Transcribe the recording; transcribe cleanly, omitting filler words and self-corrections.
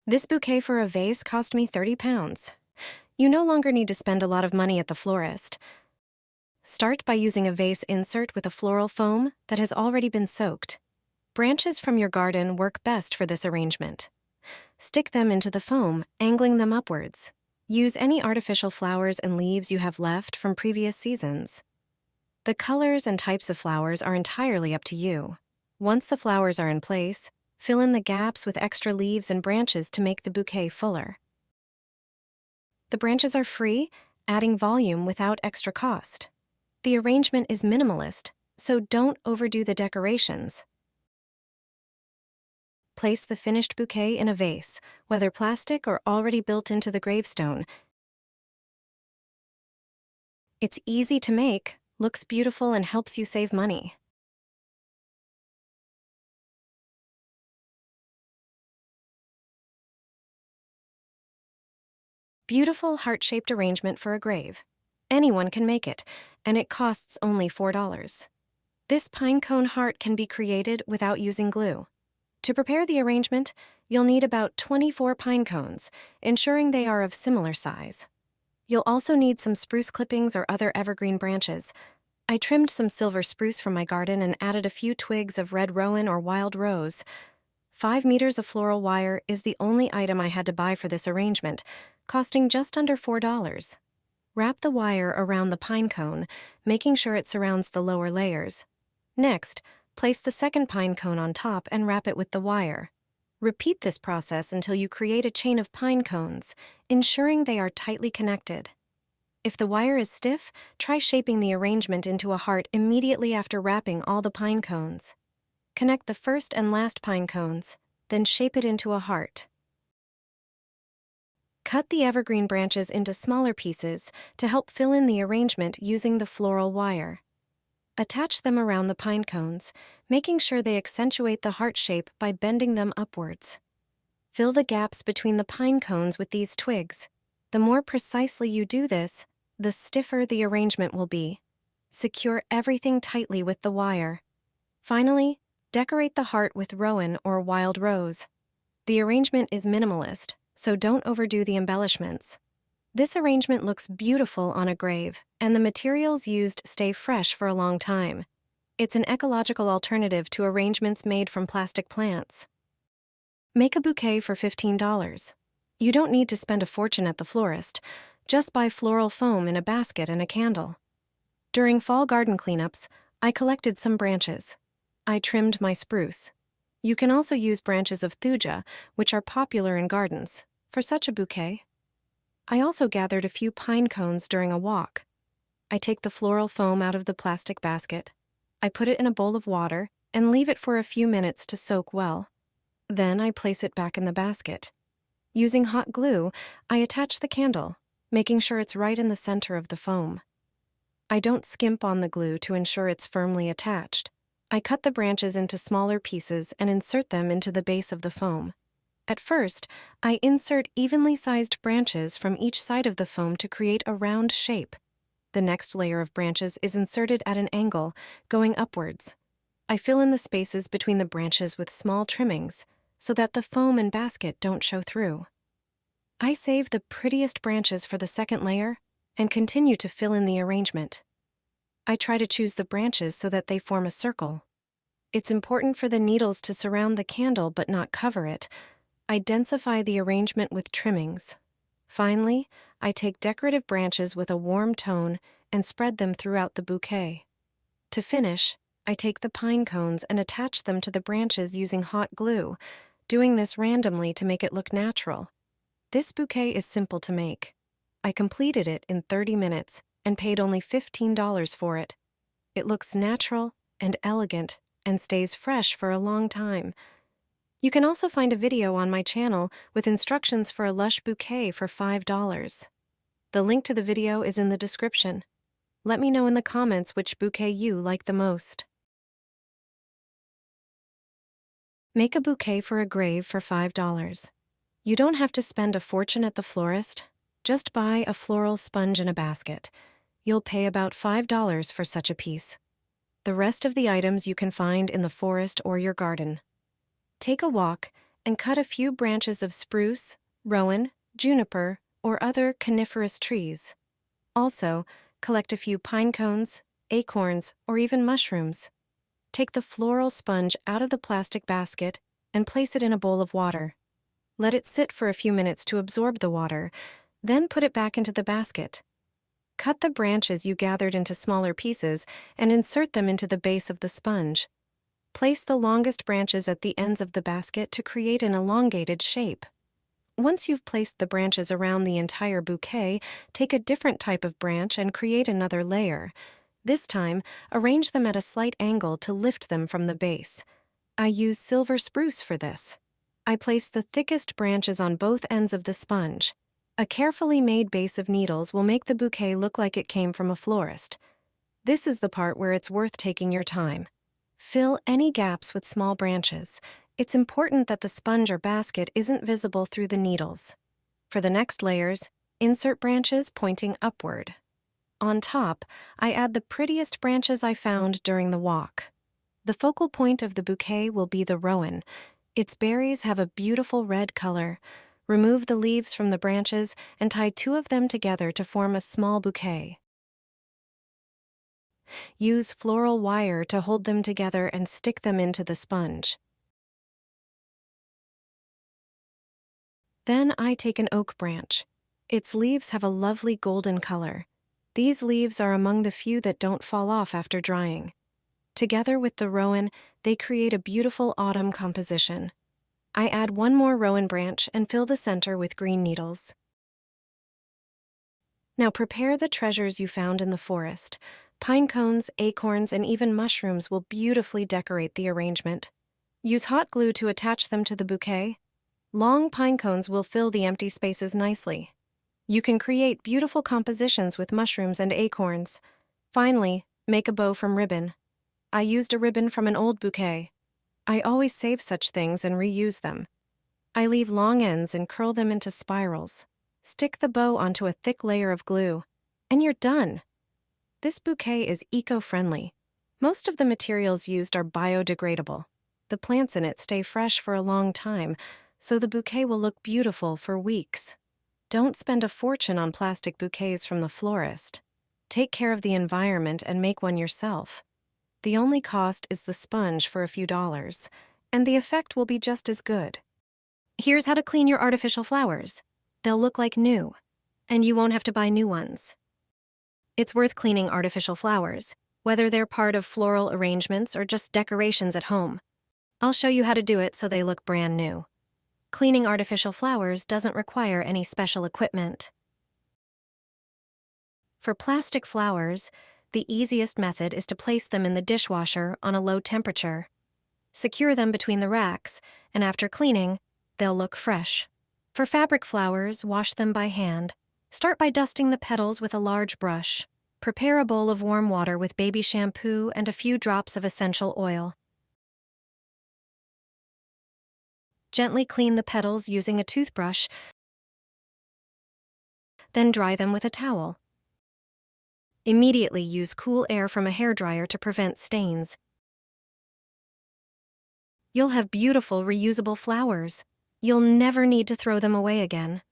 This bouquet for a vase cost me £30. You no longer need to spend a lot of money at the florist. Start by using a vase insert with a floral foam that has already been soaked. Branches from your garden work best for this arrangement. Stick them into the foam, angling them upwards. Use any artificial flowers and leaves you have left from previous seasons. The colors and types of flowers are entirely up to you. Once the flowers are in place, fill in the gaps with extra leaves and branches to make the bouquet fuller. The branches are free, adding volume without extra cost. The arrangement is minimalist, so don't overdo the decorations. Place the finished bouquet in a vase, whether plastic or already built into the gravestone. It's easy to make, looks beautiful, and helps you save money. Beautiful heart-shaped arrangement for a grave. Anyone can make it, and it costs only $4. This pine cone heart can be created without using glue. To prepare the arrangement, you'll need about 24 pine cones, ensuring they are of similar size. You'll also need some spruce clippings or other evergreen branches. I trimmed some silver spruce from my garden and added a few twigs of red rowan or wild rose. 5 meters of floral wire is the only item I had to buy for this arrangement, costing just under $4. Wrap the wire around the pine cone, making sure it surrounds the lower layers. Next, place the second pine cone on top and wrap it with the wire. Repeat this process until you create a chain of pine cones, ensuring they are tightly connected. If the wire is stiff, try shaping the arrangement into a heart immediately after wrapping all the pine cones. Connect the first and last pine cones, then shape it into a heart. Cut the evergreen branches into smaller pieces to help fill in the arrangement using the floral wire. Attach them around the pine cones, making sure they accentuate the heart shape by bending them upwards. Fill the gaps between the pine cones with these twigs. The more precisely you do this, the stiffer the arrangement will be. Secure everything tightly with the wire. Finally, decorate the heart with rowan or wild rose. The arrangement is minimalist, so don't overdo the embellishments. This arrangement looks beautiful on a grave, and the materials used stay fresh for a long time. It's an ecological alternative to arrangements made from plastic plants. Make a bouquet for $15. You don't need to spend a fortune at the florist. Just buy floral foam in a basket and a candle. During fall garden cleanups, I collected some branches. I trimmed my spruce. You can also use branches of thuja, which are popular in gardens, for such a bouquet. I also gathered a few pine cones during a walk. I take the floral foam out of the plastic basket. I put it in a bowl of water and leave it for a few minutes to soak well. Then I place it back in the basket. Using hot glue, I attach the candle, making sure it's right in the center of the foam. I don't skimp on the glue to ensure it's firmly attached. I cut the branches into smaller pieces and insert them into the base of the foam. At first, I insert evenly sized branches from each side of the foam to create a round shape. The next layer of branches is inserted at an angle, going upwards. I fill in the spaces between the branches with small trimmings, so that the foam and basket don't show through. I save the prettiest branches for the second layer and continue to fill in the arrangement. I try to choose the branches so that they form a circle. It's important for the needles to surround the candle but not cover it. I densify the arrangement with trimmings. Finally, I take decorative branches with a warm tone and spread them throughout the bouquet. To finish, I take the pine cones and attach them to the branches using hot glue, doing this randomly to make it look natural. This bouquet is simple to make. I completed it in 30 minutes and paid only $15 for it. It looks natural and elegant and stays fresh for a long time. You can also find a video on my channel with instructions for a lush bouquet for $5. The link to the video is in the description. Let me know in the comments which bouquet you like the most. Make a bouquet for a grave for $5. You don't have to spend a fortune at the florist. Just buy a floral sponge in a basket. You'll pay about $5 for such a piece. The rest of the items you can find in the forest or your garden. Take a walk and cut a few branches of spruce, rowan, juniper, or other coniferous trees. Also, collect a few pine cones, acorns, or even mushrooms. Take the floral sponge out of the plastic basket and place it in a bowl of water. Let it sit for a few minutes to absorb the water, then put it back into the basket. Cut the branches you gathered into smaller pieces and insert them into the base of the sponge. Place the longest branches at the ends of the basket to create an elongated shape. Once you've placed the branches around the entire bouquet, take a different type of branch and create another layer. This time, arrange them at a slight angle to lift them from the base. I use silver spruce for this. I place the thickest branches on both ends of the sponge. A carefully made base of needles will make the bouquet look like it came from a florist. This is the part where it's worth taking your time. Fill any gaps with small branches. It's important that the sponge or basket isn't visible through the needles. For the next layers, insert branches pointing upward. On top, I add the prettiest branches I found during the walk. The focal point of the bouquet will be the rowan. Its berries have a beautiful red color. Remove the leaves from the branches and tie 2 of them together to form a small bouquet. Use floral wire to hold them together and stick them into the sponge. Then I take an oak branch. Its leaves have a lovely golden color. These leaves are among the few that don't fall off after drying. Together with the rowan, they create a beautiful autumn composition. I add 1 more rowan branch and fill the center with green needles. Now prepare the treasures you found in the forest. Pine cones, acorns, and even mushrooms will beautifully decorate the arrangement. Use hot glue to attach them to the bouquet. Long pine cones will fill the empty spaces nicely. You can create beautiful compositions with mushrooms and acorns. Finally, make a bow from ribbon. I used a ribbon from an old bouquet. I always save such things and reuse them. I leave long ends and curl them into spirals. Stick the bow onto a thick layer of glue, and you're done. This bouquet is eco-friendly. Most of the materials used are biodegradable. The plants in it stay fresh for a long time, so the bouquet will look beautiful for weeks. Don't spend a fortune on plastic bouquets from the florist. Take care of the environment and make one yourself. The only cost is the sponge for a few dollars, and the effect will be just as good. Here's how to clean your artificial flowers. They'll look like new, and you won't have to buy new ones. It's worth cleaning artificial flowers, whether they're part of floral arrangements or just decorations at home. I'll show you how to do it so they look brand new. Cleaning artificial flowers doesn't require any special equipment. For plastic flowers, the easiest method is to place them in the dishwasher on a low temperature. Secure them between the racks, and after cleaning, they'll look fresh. For fabric flowers, wash them by hand. Start by dusting the petals with a large brush. Prepare a bowl of warm water with baby shampoo and a few drops of essential oil. Gently clean the petals using a toothbrush, then dry them with a towel. Immediately use cool air from a hairdryer to prevent stains. You'll have beautiful reusable flowers. You'll never need to throw them away again.